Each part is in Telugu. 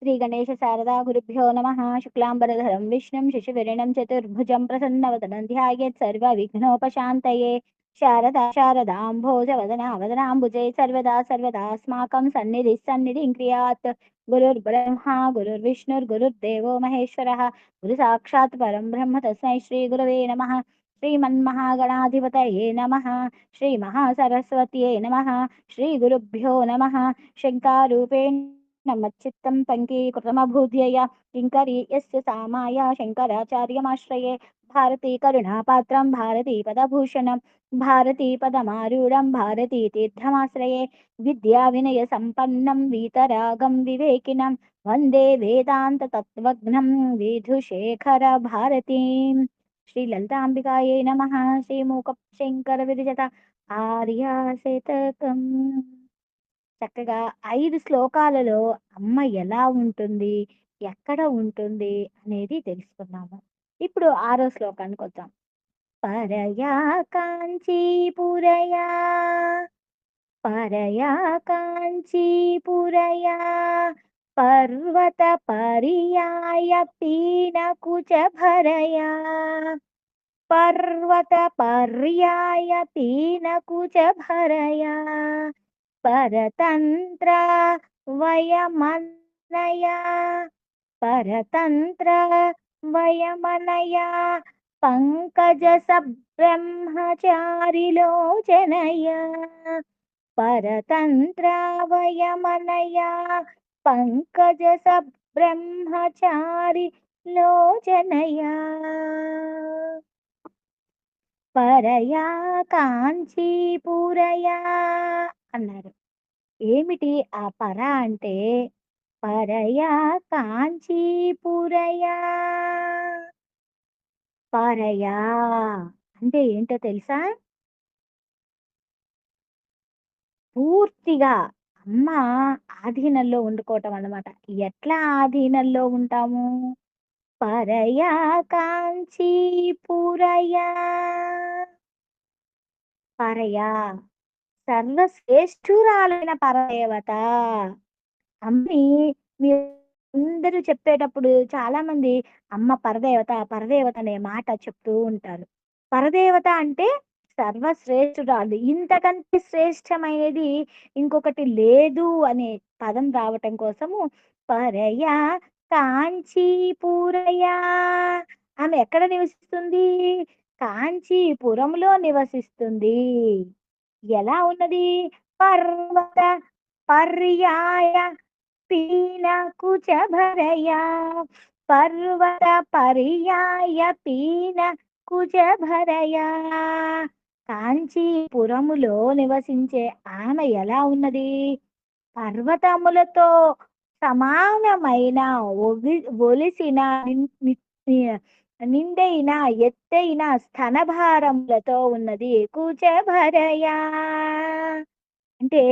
श्रीगणेश शारदा गुरुभ्यो नमः। शुक्लाम्बरधरं विष्णुं शशिवर्णं चतुर्भुजं प्रसन्नवदनं ध्यायेत् सर्वविघ्नोपशान्तये। शारदा शारदाम्भोजवदना वदनाम्बुजे सर्वदा सर्वदास्माकं सन्निधिः सन्निधिं क्रियात्। गुरुर्ब्रह्मा गुरुर्विष्णुर्गुरुर्देवो महेश्वरः गुरुसाक्षात् परं ब्रह्म तस्मै श्रीगुरवे नमः। श्रीमन्महागणाधिपतये नमः। श्रीमहासरस्वत्यै नमः। श्रीगुरुभ्यो नमः। शङ्कारूपेण मच्चित्तं पङ्कीकृतमभूद्यया किङ्करी यस्य सामाया शङ्कराचार्यमाश्रये। भारती करुणापात्रं भारती पदभूषणं भारती पदमारूढं भारती तीर्थमाश्रये। विद्याविनयसम्पन्नं वीतरागं विवेकिनं वन्दे वेदान्ततत्त्वज्ञं विधुशेखर भारतीम्। శ్రీ లలితాంబికాయై నమః. శ్రీమూక శంకర విరజత ఆర్యాశతకం. చక్కగా 5 శ్లోకాలలో అమ్మ ఎలా ఉంటుంది, ఎక్కడ ఉంటుంది అనేది తెలుసుకున్నాము. ఇప్పుడు 6వ శ్లోకానికి వద్దాం. పరయా కాంచీపురయా పరయా కాంచీపురయా పర్వత పర్యాయ పీనకుచ భరయా पर्वत पर्याय पीनकुच भरया परतन्त्र वयमनया परतन्त्र वयमनया पंकज सब्रह्मचारिलोचनया परतन्त्र वयमनया पंकज सब्रह्मचारि लोचनया పరయా కాంచీపురయా అన్నారు. ఏమిటి ఆ పర అంటే? పరయా కాంచీపురయా. పరయా అంటే ఏంటో తెలుసా? పూర్తిగా అమ్మ ఆధీనంలో వండుకోవటం అన్నమాట. ఎట్లా ఆధీనంలో ఉంటాము? పరయా కాంచీపురయా పరయా సర్వశ్రేష్ఠురాలైన పరదేవత. అమ్మని మీరందరూ చెప్పేటప్పుడు చాలా మంది అమ్మ పరదేవత పరదేవత అనే మాట చెప్తూ ఉంటారు. పరదేవత అంటే సర్వశ్రేష్ఠురాలు, ఇంతకంటే శ్రేష్టమైనది ఇంకొకటి లేదు అనే పదం రావటం కోసము పరయా కాంచీపురయా. ఆమె ఎక్కడ నివసిస్తుంది? కాంచీపురంలో నివసిస్తుంది. ఎలా ఉన్నది? పర్వత పర్యాయ పీనకుచ భరయా పర్వత పర్యాయ పీనకుచ భరయా. కాంచీపురములో నివసించే ఆమె ఎలా ఉన్నది? పర్వతములతో సమానమైన ఒలిసిన నిండైన ఎత్తైన స్తనభారములతో ఉన్నది. కుచభరయా అంటే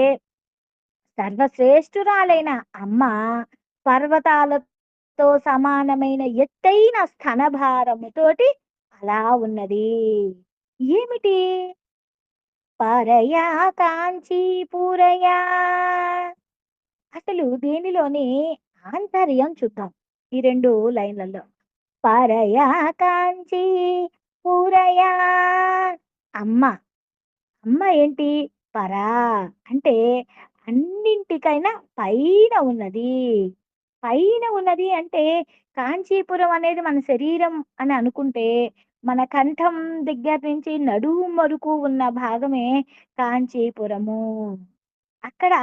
సర్వశ్రేష్ఠురాలైన అమ్మ పర్వతాలతో సమానమైన ఎత్తైన స్తనభారముతోటి అలా ఉన్నది. ఏమిటి? పరయా కాంచీపురయా. అసలు దీనిలోని ఆంతర్యం చూద్దాం ఈ 2 లైన్లలో. పరయా కాంచీ పూరయా. అమ్మ అమ్మ ఏంటి? పరా అంటే అన్నింటికైనా పైన ఉన్నది. పైన ఉన్నది అంటే కాంచీపురం అనేది మన శరీరం అని అనుకుంటే మన కంఠం దగ్గర నుంచి నడుము వరకు ఉన్న భాగమే కాంచీపురము. అక్కడ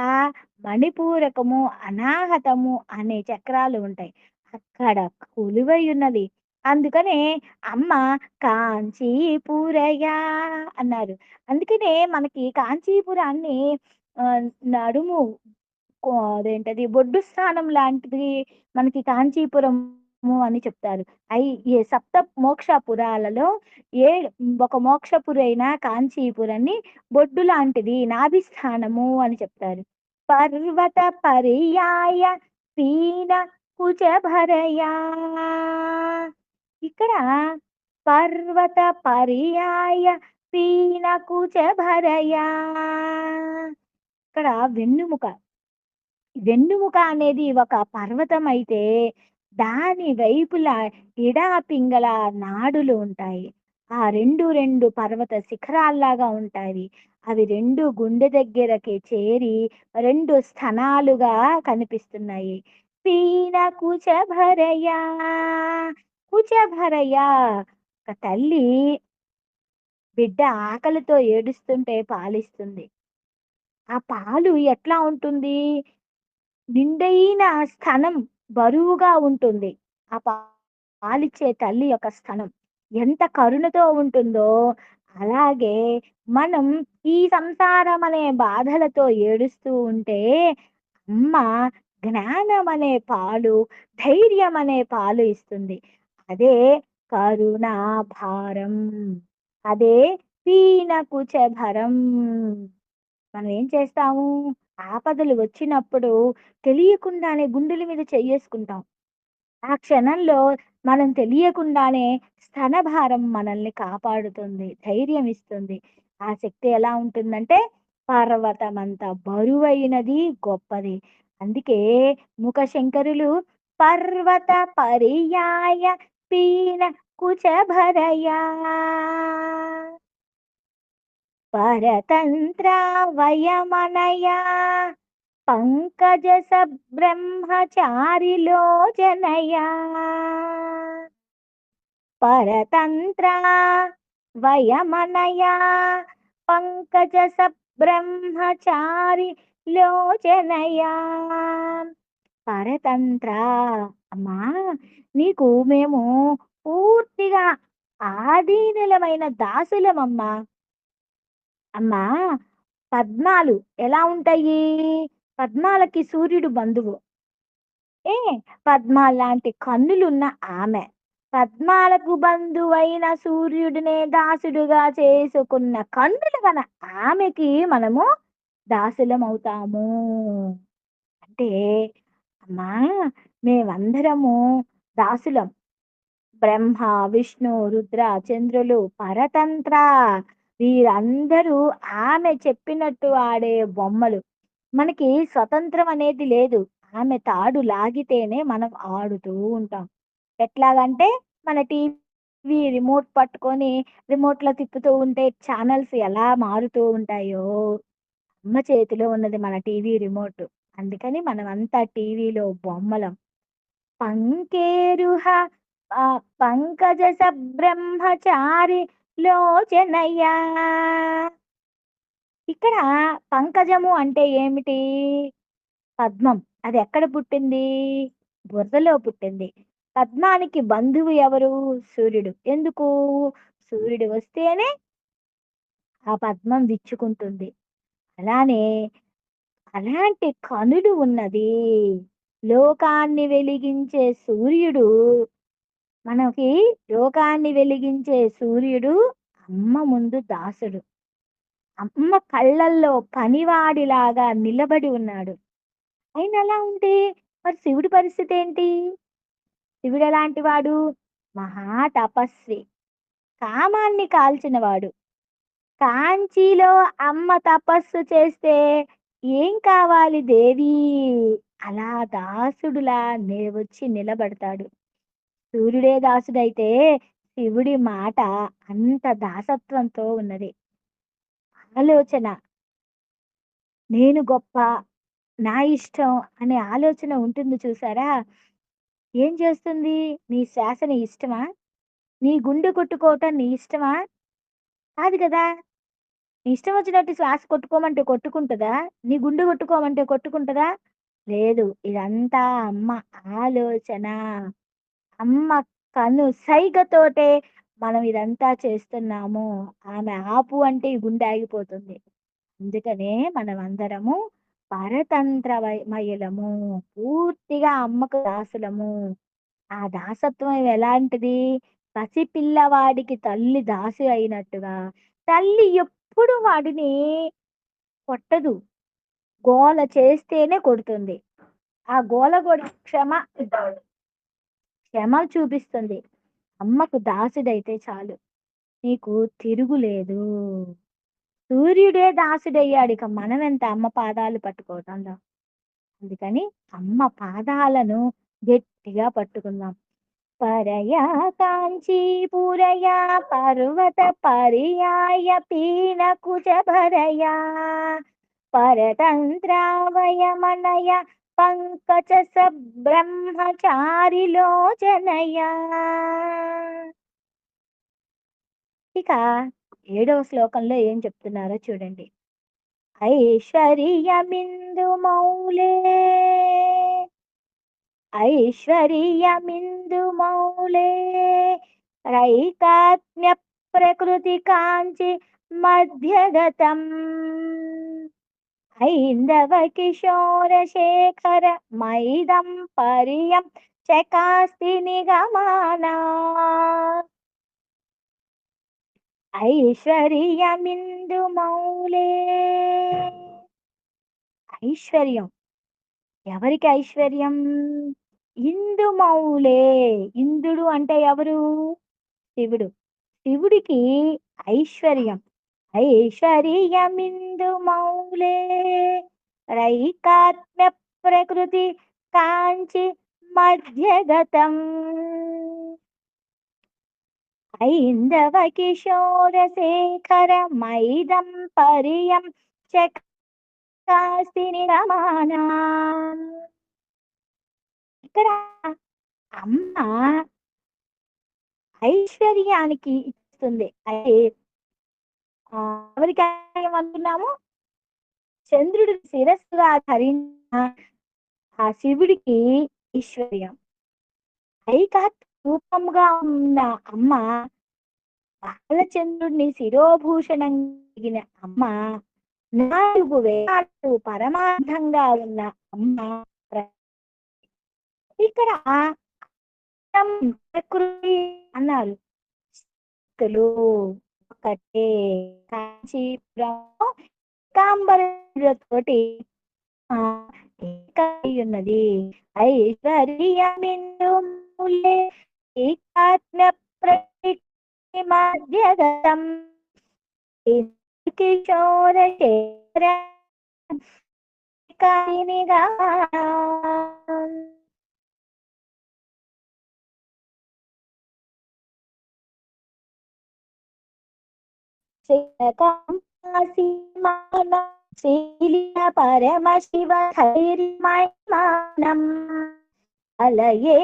మణిపూరకము అనాహతము అనే చక్రాలు ఉంటాయి. అక్కడ కొలువై ఉన్నది. అందుకనే అమ్మ కాంచీపురయా అన్నారు. అందుకనే మనకి కాంచీపురాన్ని నడుము అదేంటది బొడ్డు స్థానం లాంటిది మనకి కాంచీపురము అని చెప్తారు. ఈ సప్త మోక్షపురాలలో ఒక మోక్షపురైన కాంచీపురాన్ని బొడ్డు లాంటిది నాభిస్థానము అని చెప్తారు. పర్వత పర్యాయ పీన కుచభరయా. ఇక్కడ పర్వత పర్యాయ పీన కుచభరయా. ఇక్కడ వెన్నుముక వెన్నెముక అనేది ఒక పర్వతం అయితే, దాని వైపులా ఇడాపింగళ నాడులు ఉంటాయి. ఆ 2 పర్వత శిఖరాల్లాగా ఉంటాయి. అవి 2 గుండె దగ్గరకి చేరి 2 స్థనాలుగా కనిపిస్తున్నాయి. పీన కుచభరయా, కుచభరయా, ఒక తల్లి బిడ్డ ఆకలితో ఏడుస్తుంటే పాలిస్తుంది. ఆ పాలు ఎట్లా ఉంటుంది? నిండైన స్తనం బరువుగా ఉంటుంది. ఆ పాలిచ్చే తల్లి యొక్క స్తనం. ఎంత కరుణతో ఉంటుందో, అలాగే మనం ఈ సంసారం అనే బాధలతో ఏడుస్తూ ఉంటే, అమ్మ జ్ఞానం అనే పాలు, ధైర్యం అనే పాలు ఇస్తుంది. అదే కరుణా భారం. అదే పీనకుచభరం. మనం ఏం చేస్తాము? ఆపదలు వచ్చినప్పుడు తెలియకుండానే గుండెల మీద చెయ్యేసుకుంటాం. ఆ క్షణంలో మనం తెలియకుండానే స్తనభారం మనల్ని కాపాడుతుంది. ధైర్యం ఇస్తుంది. ఆ శక్తి ఎలా ఉంటుందంటే పర్వతమంత బరువైనది, గొప్పది. అందుకే మూకశంకరులు పర్వత పర్యాయ పీన కుచభరయా పరతంత్రావయమనయా పంకజసబ్రహ్మచారిలోచనయా పరతంత్రా వయమనయా పంకజసబ్రహ్మచారి లోచనయా పరతంత్ర. అమ్మా, నీకు మేము పూర్తిగా ఆధీనులమైన దాసులమమ్మా. అమ్మా, పద్మాలు ఎలా ఉంటాయి? పద్మాలకి సూర్యుడు బంధువు. ఏ పద్మాల్లాంటి కన్నులున్న ఆమె. పద్మాలకు బంధువైన సూర్యుడినే దాసుడుగా చేసుకున్న కన్నులు గల ఆమెకి మనము దాసులమవుతాము. అంటే అమ్మా, మేమందరము దాసులం. బ్రహ్మ, విష్ణు, రుద్ర, చంద్రులు, పరతంత్ర, వీరందరూ ఆమె చెప్పినట్టు ఆడే బొమ్మలు. మనకి స్వతంత్రం అనేది లేదు. ఆమె తాడు లాగితేనే మనం ఆడుతూ ఉంటాం. ఎట్లాగంటే మన టీవీ రిమోట్ పట్టుకొని రిమోట్‌లో తిప్పుతూ ఉంటే ఛానెల్స్ ఎలా మారుతూ ఉంటాయో, అమ్మ చేతిలో ఉన్నది మన టీవీ రిమోట్. అందుకని మనమంతా టీవీలో బొమ్మలం. పంకేరుహ పంకజ సబ్రహ్మచారి లోచనయ్యా. ఇక్కడ పంకజము అంటే ఏమిటి? పద్మం. అది ఎక్కడ పుట్టింది? బురదలో పుట్టింది. పద్మానికి బంధువు ఎవరు? సూర్యుడు. ఎందుకు? సూర్యుడు వస్తేనే ఆ పద్మం విచ్చుకుంటుంది. అలానే అలాంటి కనులు ఉన్నది. లోకాన్ని వెలిగించే సూర్యుడు, మనకి లోకాన్ని వెలిగించే సూర్యుడు అమ్మ ముందు దాసుడు. అమ్మ కళ్ళల్లో పనివాడిలాగా నిలబడి ఉన్నాడు. ఆయన అలా ఉంటే మరి శివుడి పరిస్థితి ఏంటి? శివుడు ఎలాంటి వాడు? మహా తపస్వి. కామాన్ని కాల్చినవాడు. కాంచీలో అమ్మ తపస్సు చేస్తే ఏం కావాలి దేవీ? అలా దాసుడులా వచ్చి నిలబడతాడు. సూర్యుడే దాసుడైతే శివుడి మాట అంత దాసత్వంతో ఉన్నది. ఆలోచన, నేను గొప్ప, నా ఇష్టం అనే ఆలోచన ఉంటుంది చూసారా? ఏం చేస్తుంది? నీ శ్వాస నీ ఇష్టమా? నీ గుండె కొట్టుకోవటం నీ ఇష్టమా? కాదు కదా! నీ ఇష్టం వచ్చినట్టు శ్వాస కొట్టుకోమంటే కొట్టుకుంటదా? నీ గుండె కొట్టుకోమంటే కొట్టుకుంటదా? లేదు. ఇదంతా అమ్మ ఆలోచన. అమ్మ సైగతోటే మనం ఇదంతా చేస్తున్నాము. ఆమె ఆపు అంటే ఈ గుండె ఆగిపోతుంది. అందుకనే మనమందరము మహిళము. పూర్తిగా అమ్మకు దాసులము. ఆ దాసత్వం ఎలాంటిది? పసిపిల్లవాడికి తల్లి దాసి అయినట్టుగా, తల్లి ఎప్పుడు వాడిని కొట్టదు. గోల చేస్తేనే కొడుతుంది. ఆ గోల కూడా క్షమ చూపిస్తుంది. అమ్మకు దాసుడైతే చాలు. నీకు తిరుగులేదు. సూర్యుడే దాసుడయ్యాడు. ఇక మనమెంత అమ్మ పాదాలు పట్టుకోవటంలో. అందుకని అమ్మ పాదాలను గట్టిగా పట్టుకుందాం. పరయా కాంచీపురయా పర్వత పర్యాయ పీనకుచభరయా పరతంత్రావయమనయ పంకజ సబ్రహ్మచారిలోచనయా. ఇక 7వ శ్లోకంలో ఏం చెప్తున్నారో చూడండి. ఐశ్వర్యమిందు మౌలే ఐశ్వర్యమిందు మౌలే రైకాత్మ్య ప్రకృతి కాంచి మధ్యగతం ఐందవ కిశోర శేఖర మైదం పరియం చకాస్తి నిగమానా. ఐశ్వర్యమిందు మౌలే. ఐశ్వర్యం ఎవరికి ఐశ్వర్యం? ఇందు మౌలే. ఇంద్రుడు అంటే ఎవరు? శివుడు. శివుడికి ఐశ్వర్యం. ఐశ్వర్యమిందు మౌలే రైకాత్మ్య ప్రకృతి కాంచి మధ్యగతం ఐందవ కిశోర శేఖర మైదం పరియం చకాస్తి నిరమానా. ఇక్కడ అమ్మ ఐశ్వర్యానికి ఇస్తుంది. అయితే ఎవరికి అనుకున్నాము? చంద్రుడి శిరస్సుగా ధరించిన ఆ శివుడికి ఐశ్వర్యం. ఐకాత్ రూపంగా ఉన్న అమ్మ, బాలచంద్రుడిని శిరోభూషణం కలిగిన అమ్మ, 4 వేదాలు పరమార్థంగా ఉన్న అమ్మ. ఇక్కడ ప్రకృతి అన్నారు. ఒకటే కాంచీపురం కాంబరతోటి ఉన్నది. ఐశ్వర్యమిందు మూలే ఏకాత్మ ప్రకృతి మధ్యగతం కిశోర శేఖర పరమశివ ధైర్యమానం అలయే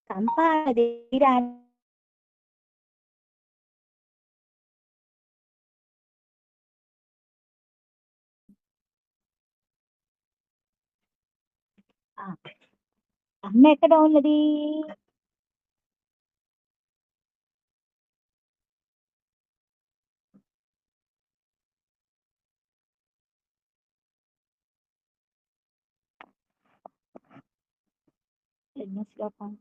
సంపాదీరాన్ని అమ్మ ఎక్కడ ఉన్నది? ఎన్నో శ్లోకం?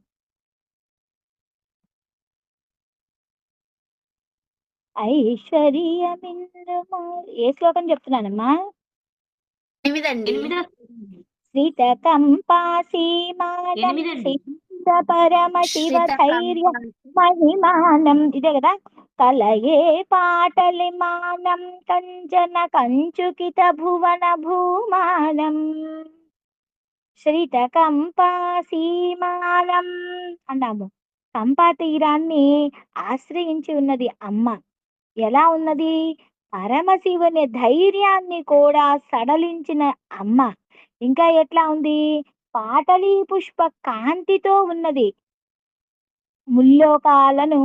ఐశ్వర్యమింద్రమా. ఏ శ్లోకం చెప్తున్నానమ్మా? 8 శ్రీతకంపాసీమానం పరమశివ ధైర్య మహిమానం. ఇదే కదా. కలయే పాటలిమానం కంచన కంచుకిత భువన భూమానం శ్రీతకంపాసీమానం అన్నాము. కంపా తీరాన్ని ఆశ్రయించి ఉన్నది అమ్మ. ఎలా ఉన్నది? పరమశివుని ధైర్యాన్ని కూడా సడలించిన అమ్మ. ఇంకా ఎట్లా ఉంది? పాటలీ పుష్ప కాంతితో ఉన్నది. ముల్లోకాలను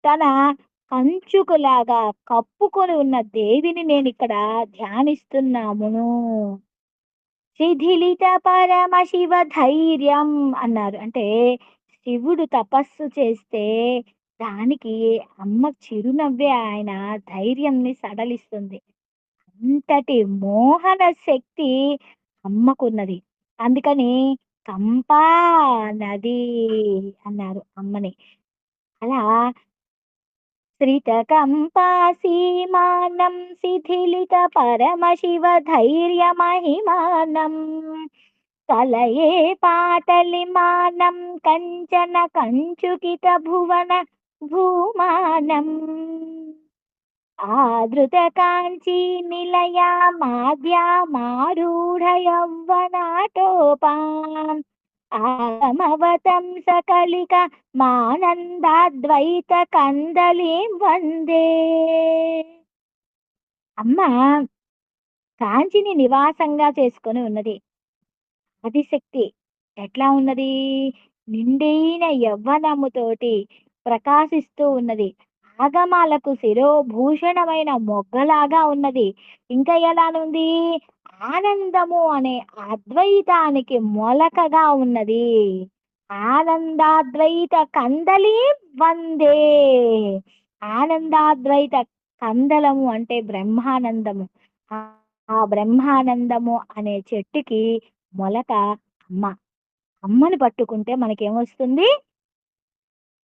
తన కంచుకులాగా కప్పుకొని ఉన్న దేవిని నేను ఇక్కడ ధ్యానిస్తున్నామును. శిథిలిత పరమశివ ధైర్యం అన్నారు. అంటే శివుడు తపస్సు చేస్తే దానికి అమ్మ చిరునవ్వే ఆయన ధైర్యంని సడలిస్తుంది. అంతటి మోహన శక్తి అమ్మకున్నది. అందుకని కంపా నది అన్నారు అమ్మని. అలా శ్రీతకంపాసీమానం శిథిలిత పరమశివ ధైర్య మహిమానం కలయే పాటలిమానం కంచన కంచుకిత భువన భూమానం ఆదృతకాంచీ నిలయా మాద్యామారూఢ యౌవనాటోపాం ఆగమవతం సకలిక మానందాద్వైత కందలీం వందే. అమ్మ కాంచిని నివాసంగా చేసుకొని ఉన్నది. ఆదిశక్తి ఎట్లా ఉన్నది? నిండైన యవ్వనముతోటి ప్రకాశిస్తూ ఉన్నది. ఆగమాలకు శిరోభూషణమైన మొగ్గలాగా ఉన్నది. ఇంకా ఎలానుంది? ఆనందము అనే అద్వైతానికి మొలకగా ఉన్నది. ఆనందాద్వైత కందలి వందే. ఆనందాద్వైత కందలము అంటే బ్రహ్మానందము. ఆ ఆ బ్రహ్మానందము అనే చెట్టుకి మొలక అమ్మ. అమ్మని పట్టుకుంటే మనకేమొస్తుంది?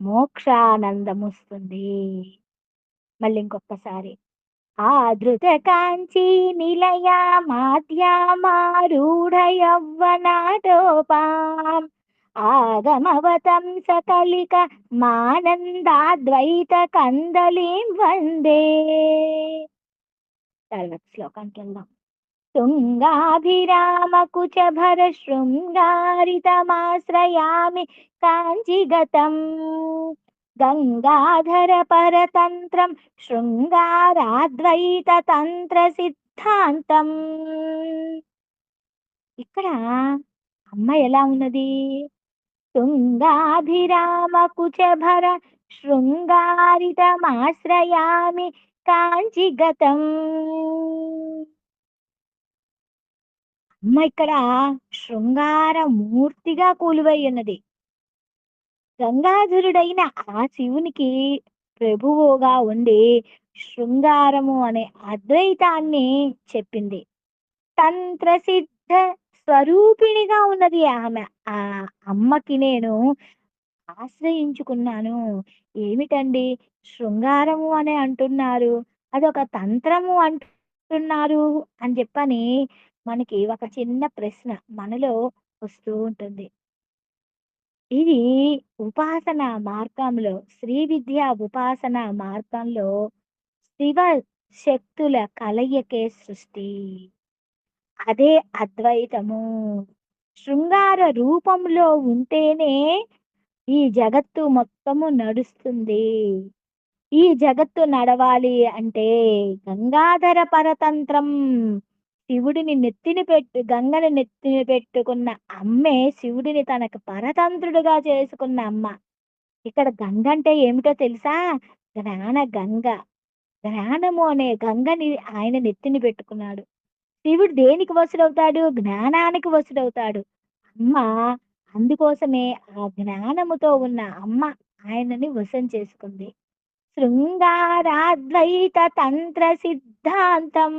మోక్షానందమొస్తుంది. మళ్ళీ ఇంకొక్కసారి. ఆదృత కాంచీ నిలయా మాధ్యామారూఢ యవ్వనాటోపాం ఆగమవతం సకలిక మానందాద్వైత కందలీం వందే. తర్వాత శ్లోకంకెళ్దాం. తుంగాభిరామకుచభర శృంగారితమాశ్రయామి కాంచిగతం గంగాధర పరతంత్రం శృంగారాద్వైత తంత్ర సిద్ధాంతం. ఇక్కడ అమ్మ ఎలా ఉన్నది? తుంగాభిరామకుచభర శృంగారితమాశ్రయామి కాంచిగతం. అమ్మ ఇక్కడ శృంగార మూర్తిగా కొలువై ఉన్నది. గంగాధరుడైన ఆ శివునికి ప్రభువుగా ఉండి శృంగారము అనే అద్వైతాన్ని చెప్పింది. తంత్ర సిద్ధ స్వరూపిణిగా ఉన్నది ఆమె. ఆ అమ్మకి నేను ఆశ్రయించుకున్నాను. ఏమిటండి శృంగారము అని అంటున్నారు, అదొక తంత్రము అంటున్నారు అని చెప్పని మనకి ఒక చిన్న ప్రశ్న మనలో వస్తూ ఉంటుంది. ఇది ఉపాసన మార్గంలో శ్రీ విద్య ఉపాసన మార్గంలో శివ శక్తుల కలయికే సృష్టి. అదే అద్వైతము. శృంగార రూపంలో ఉంటేనే ఈ జగత్తు మొత్తము నడుస్తుంది. ఈ జగత్తు నడవాలి అంటే గంగాధర పరతంత్రం శివుడిని గంగని నెత్తిని పెట్టుకున్న అమ్మే శివుడిని తనకు పరతంత్రుడుగా చేసుకున్న అమ్మ. ఇక్కడ గంగ అంటే ఏమిటో తెలుసా? జ్ఞాన గంగ. జ్ఞానము అనే గంగని ఆయన నెత్తిని పెట్టుకున్నాడు. శివుడు దేనికి వసుడవుతాడు? జ్ఞానానికి వసుడవుతాడు. అమ్మ అందుకోసమే ఆ జ్ఞానముతో ఉన్న అమ్మ ఆయనని వశం చేసుకుంది. శృంగారాద్వైత తంత్ర సిద్ధాంతం.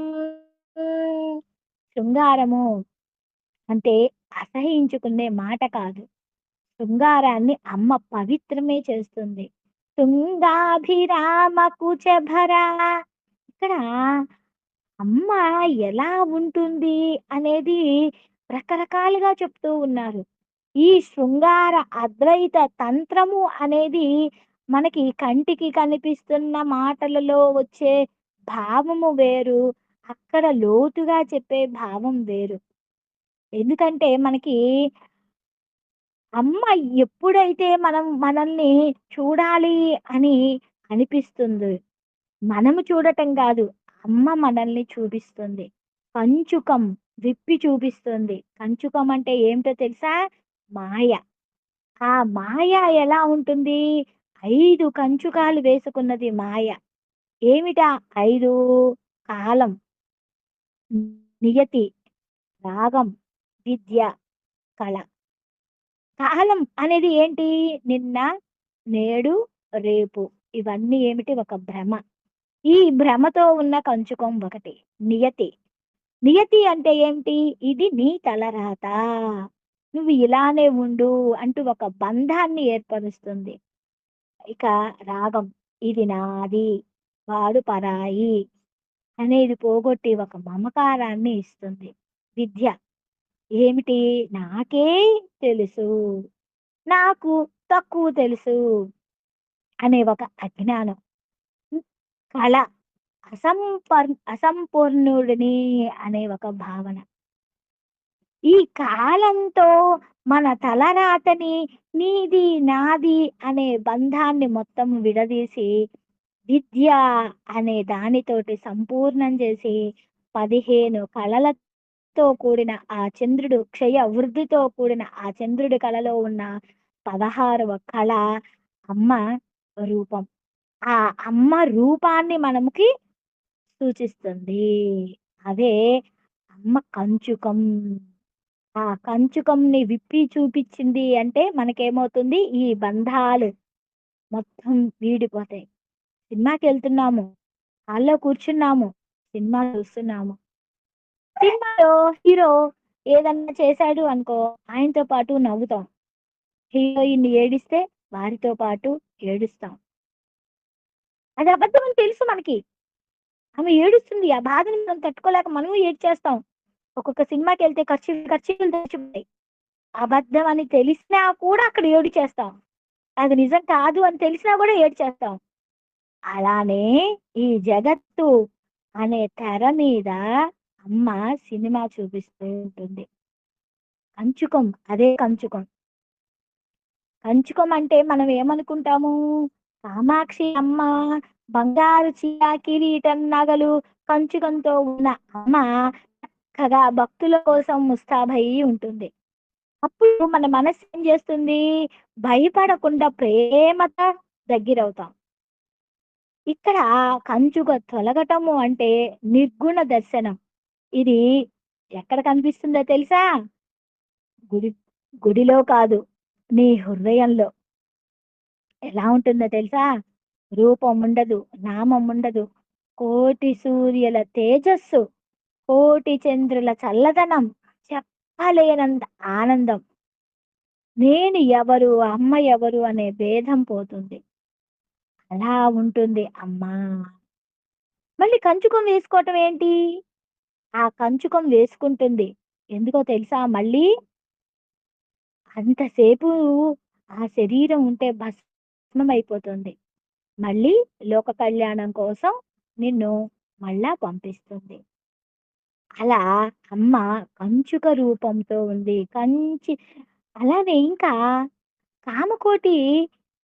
శృంగారము అంటే అసహించుకునే మాట కాదు. శృంగారాన్ని అమ్మ పవిత్రమే చేస్తుంది. తుంగాభిరామ కుచభర. ఇక్కడ అమ్మ ఎలా ఉంటుంది అనేది రకరకాలుగా చెప్తూ ఉన్నారు. ఈ శృంగార అద్వైత తంత్రము అనేది మనకి కంటికి కనిపిస్తున్న మాటలలో వచ్చే భావము వేరు. అక్కడ లోతుగా చెప్పే భావం వేరు. ఎందుకంటే మనకి అమ్మ ఎప్పుడైతే మనం మనల్ని చూడాలి అని అనిపిస్తుంది, మనము చూడటం కాదు, అమ్మ మనల్ని చూపిస్తుంది. కంచుకం విప్పి చూపిస్తుంది. కంచుకం అంటే ఏమిటో తెలుసా? మాయ. ఆ మాయ ఎలా ఉంటుంది? 5 కంచుకాలు వేసుకున్నది మాయ. ఏమిటా 5? కాలం, నియతి, రాగం, విద్య, కళ. కాలం అనేది ఏంటి? నిన్న, నేడు, రేపు. ఇవన్నీ ఏమిటి? ఒక భ్రమ. ఈ భ్రమతో ఉన్న కంచుకం ఒకటి. నియతి. నియతి అంటే ఏంటి? ఇది నీ తలరాత. నువ్వు ఇలానే ఉండు అంటూ ఒక బంధాన్ని ఏర్పరుస్తుంది. ఇక రాగం. ఇది నాది, వాడు పరాయి అనేది పోగొట్టి ఒక మమకారాన్ని ఇస్తుంది. విద్య ఏమిటి? నాకే తెలుసు, నాకు తక్కువ తెలుసు అనే ఒక అజ్ఞానం. హ్మ్. కళ అసంపూర్ణుడిని అనే ఒక భావన. ఈ కాలంతో మన తలరాతని నీది, నాది అనే బంధాన్ని మొత్తం విడదీసి, విద్య అనే దానితోటి సంపూర్ణం చేసి, 15 కళలతో కూడిన ఆ చంద్రుడు క్షయ వృద్ధితో కూడిన ఆ చంద్రుడి కళలో ఉన్న 16వ కళ అమ్మ రూపం. ఆ అమ్మ రూపాన్ని మనముకి సూచిస్తుంది. అదే అమ్మ కంచుకం. ఆ కంచుకంని విప్పి చూపిచ్చింది అంటే మనకేమవుతుంది? ఈ బంధాలు మొత్తం వీడిపోతాయి. సినిమాకెళ్తున్నాము. హాల్‌లో కూర్చున్నాము. సినిమా చూస్తున్నాము. సినిమాలో హీరో ఏదన్నా చేశాడు అనుకో, ఆయనతో పాటు నవ్వుతాం. హీరోయిన్ ఏడిస్తే వారితో పాటు ఏడుస్తాం. అది అబద్ధం అని తెలుసు మనకి. ఆమె ఏడుస్తుంది. ఆ బాధని మనం తట్టుకోలేక మనము ఏడ్చేస్తాం. ఒక్కొక్క సినిమాకెళ్తే ఖర్చీలు తడిచిపోతాయి. అబద్ధం అని తెలిసినా కూడా అక్కడ ఏడిచేస్తాం. అది నిజం కాదు అని తెలిసినా గూడా ఏడ్చేస్తాం. అలానే ఈ జగత్తు అనే తెర మీద అమ్మ సినిమా చూపిస్తూ ఉంటుంది. కంచుకం. అదే కంచుకం. కంచుకం అంటే మనం ఏమనుకుంటాము? కామాక్షి అమ్మ బంగారు చీర, కిరీటం, నగలు, కంచుకంతో ఉన్న అమ్మ చక్కగా భక్తుల కోసం ముస్తాబయ్యి ఉంటుంది. అప్పుడు మన మనసు ఏం చేస్తుంది? భయపడకుండా ప్రేమతో దగ్గరవుతాం. ఇక్కడ కంచుక తొలగటము అంటే నిర్గుణ దర్శనం. ఇది ఎక్కడ కనిపిస్తుందో తెలుసా? గుడి గుడిలో కాదు. నీ హృదయంలో. ఎలా ఉంటుందో తెలుసా? రూపం ఉండదు, నామం ఉండదు. కోటి సూర్యుల తేజస్సు, కోటి చంద్రుల చల్లదనం, చెప్పలేనంత ఆనందం. నేను ఎవరు, అమ్మ ఎవరు అనే భేదం పోతుంది. అలా ఉంటుంది అమ్మ. మళ్ళీ కంచుకం వేసుకోవటం ఏంటి? ఆ కంచుకం వేసుకుంటుంది. ఎందుకో తెలుసా మళ్ళీ? అంతసేపు ఆ శరీరం ఉంటే భస్మమైపోతుంది. మళ్ళీ లోక కళ్యాణం కోసం నిన్ను మళ్ళా పంపిస్తుంది. అలా అమ్మ కంచుక రూపంతో ఉంది. అలానే ఇంకా కామకోటి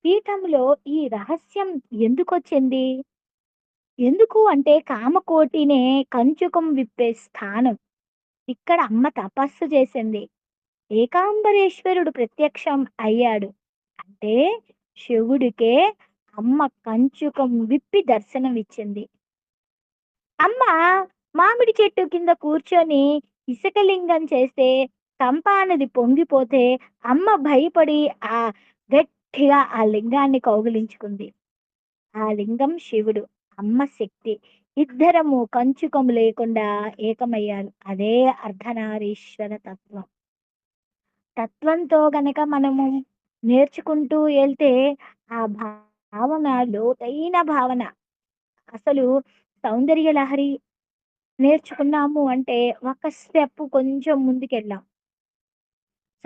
పీఠంలో ఈ రహస్యం ఎందుకొచ్చింది? ఎందుకు అంటే కామకోటినే కంచుకం విప్పే స్థానం. ఇక్కడ అమ్మ తపస్సు చేసింది. ఏకాంబరేశ్వరుడు ప్రత్యక్షం అయ్యాడు. అంటే శివుడికే అమ్మ కంచుకం విప్పి దర్శనమిచ్చింది. అమ్మ మామిడి చెట్టు కింద కూర్చొని ఇసకలింగం చేస్తే కంపానది పొంగిపోతే అమ్మ భయపడి ఆ గట్టిగా ఆ లింగాన్ని కౌగిలించుకుంది. ఆ లింగం శివుడు, అమ్మ శక్తి. ఇద్దరము కంచుకము లేకుండా ఏకమయ్యారు. అదే అర్ధనారీశ్వర తత్వం. తత్వంతో గనక మనము నేర్చుకుంటూ ఎళ్తే ఆ భావన లోతైన భావన. అసలు సౌందర్య లహరి నేర్చుకున్నాము అంటే ఒక స్టెప్ కొంచెం ముందుకెళ్ళాం.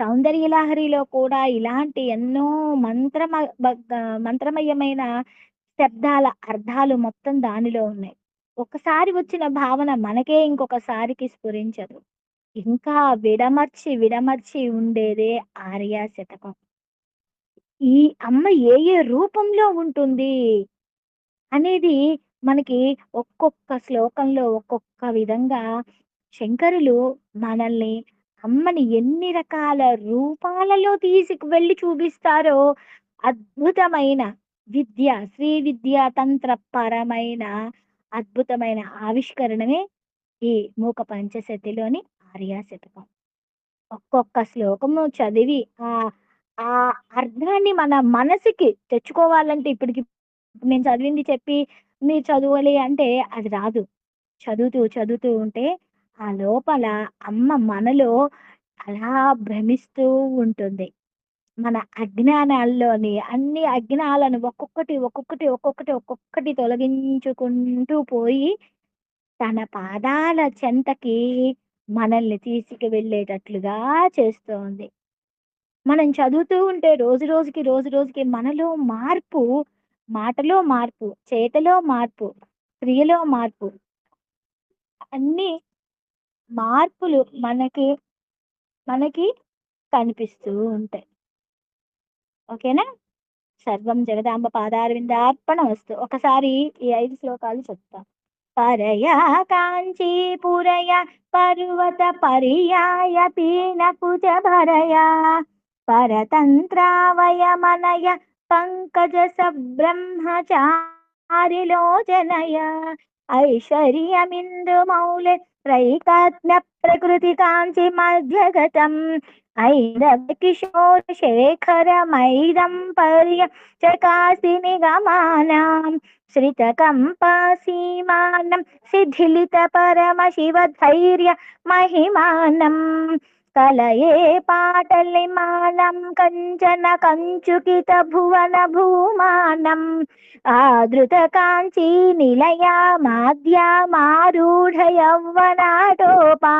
సౌందర్య లహరిలో కూడా ఇలాంటి ఎన్నో మంత్రమయమైన శబ్దాల అర్థాలు మొత్తం దానిలో ఉన్నాయి. ఒకసారి వచ్చిన భావన మనకే ఇంకొకసారికి స్ఫురించదు. ఇంకా విడమర్చి ఉండేదే ఆర్య శతకం. ఈ అమ్మ ఏ ఏ రూపంలో ఉంటుంది అనేది మనకి ఒక్కొక్క శ్లోకంలో ఒక్కొక్క విధంగా శంకరులు మనల్ని అమ్మని ఎన్ని రకాల రూపాలలో తీసుకువెళ్ళి చూపిస్తారో అద్భుతమైన శ్రీ విద్యా తంత్ర పరమైన అద్భుతమైన ఆవిష్కరణమే ఈ మూక పంచశతిలోని ఆర్యా శతకం. ఒక్కొక్క శ్లోకము చదివి ఆ ఆ అర్థాన్ని మన మనసుకి తెచ్చుకోవాలంటే ఇప్పటికి నేను చదివింది చెప్పి మీరు చదవాలి అంటే అది రాదు. చదువుతూ ఉంటే ఆ లోపల అమ్మ మనలో అలా భ్రమిస్తూ ఉంటుంది. మన అజ్ఞానాల్లోని అన్ని అజ్ఞాలను ఒక్కొక్కటి తొలగించుకుంటూ పోయి తన పాదాల చెంతకి మనల్ని తీసుకువెళ్ళేటట్లుగా చేస్తోంది. మనం చదువుతూ ఉంటే రోజు రోజుకి మనలో మార్పు మాటలో మార్పు, చేతలో మార్పు, క్రియలో మార్పు, అన్ని మార్పులు మనకి కనిపిస్తూ ఉంటాయి. ఓకేనా? సర్వం జగదాంబ పాదారవిందార్పణమస్తు. ఒకసారి ఈ 5 శ్లోకాలు చెప్తా. పరయా కాంచీపురయ పర్వత పర్యాయ పీనకుజ భరయా పరతంత్రావయమనయ పంకజ సబ్రహ్మచారిలోచనయ ఐశ్వర్యమిందు మౌళి రైకాత్మ్య ప్రకృతి కాంచి మధ్యగతం ఐరవ కిశోర శేఖరమైదం పర్య చకాసి నిగమానాం శ్రితకంపాసీమానం శిథిలిత పరమ శివ ధైర్య మహిమానం కలయే పాటలిమానం కంచన కంచుకిత భువన భూమానం ఆదృత కాంచీ నిలయా మాద్యామారూఢ యౌవనాటోపా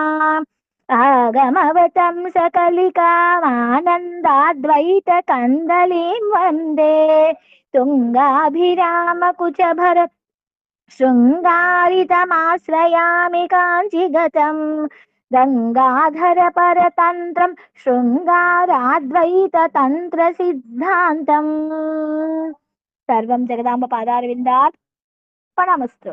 ఆగమవతం సకలికామానందాద్వైత కందలీం వందే తుంగాభిరామ కుచభర శృంగారితమాశ్రయామి కాంచిగతం గంగాధర పరతంత్రం శృంగారాద్వైత తంత్ర సిద్ధాంతం. సర్వం జగదాంబ పాదారవిందార్పణమస్తు.